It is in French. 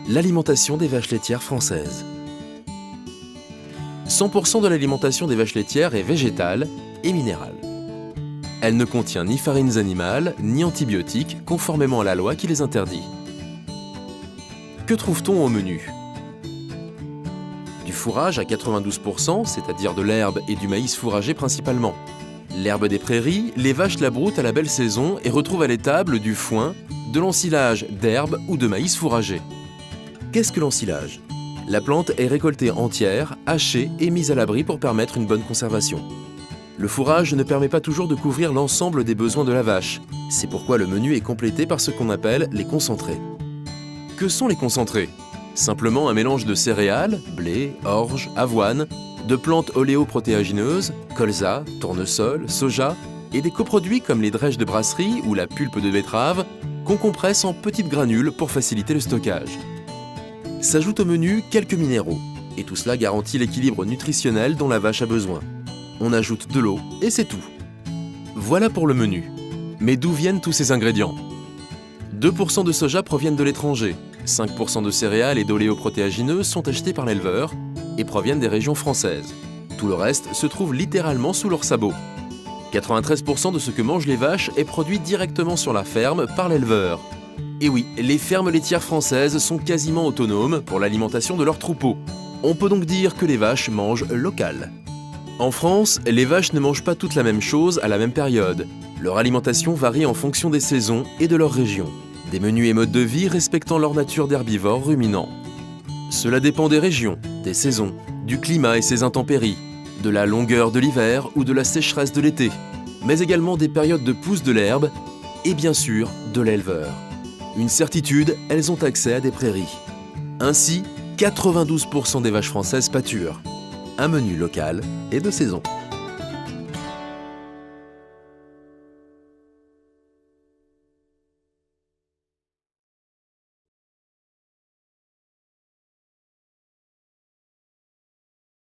L'alimentation des vaches laitières françaises. 100% de l'alimentation des vaches laitières est végétale et minérale. Elle ne contient ni farines animales, ni antibiotiques, conformément à la loi qui les interdit. Que trouve-t-on au menu? Du fourrage à 92%, c'est-à-dire de l'herbe et du maïs fourragé principalement. L'herbe des prairies, les vaches la broutent à la belle saison et retrouvent à l'étable du foin, de l'ensilage d'herbe ou de maïs fourragé. Qu'est-ce que l'ensilage? La plante est récoltée entière, hachée et mise à l'abri pour permettre une bonne conservation. Le fourrage ne permet pas toujours de couvrir l'ensemble des besoins de la vache. C'est pourquoi le menu est complété par ce qu'on appelle les concentrés. Que sont les concentrés? Simplement un mélange de céréales, blé, orge, avoine, de plantes oléoprotéagineuses, colza, tournesol, soja, et des coproduits comme les drèches de brasserie ou la pulpe de betterave qu'on compresse en petites granules pour faciliter le stockage. S'ajoutent au menu quelques minéraux, et tout cela garantit l'équilibre nutritionnel dont la vache a besoin. On ajoute de l'eau et c'est tout. Voilà pour le menu. Mais d'où viennent tous ces ingrédients? 2% de soja proviennent de l'étranger, 5% de céréales et d'oléoprotéagineux sont achetés par l'éleveur et proviennent des régions françaises. Tout le reste se trouve littéralement sous leurs sabots. 93% de ce que mangent les vaches est produit directement sur la ferme par l'éleveur. Et oui, les fermes laitières françaises sont quasiment autonomes pour l'alimentation de leurs troupeaux. On peut donc dire que les vaches mangent local. En France, les vaches ne mangent pas toutes la même chose à la même période. Leur alimentation varie en fonction des saisons et de leur région. Des menus et modes de vie respectant leur nature d'herbivores ruminants. Cela dépend des régions, des saisons, du climat et ses intempéries, de la longueur de l'hiver ou de la sécheresse de l'été, mais également des périodes de pousse de l'herbe et bien sûr de l'éleveur. Une certitude, elles ont accès à des prairies. Ainsi, 92% des vaches françaises pâturent. Un menu local et de saison.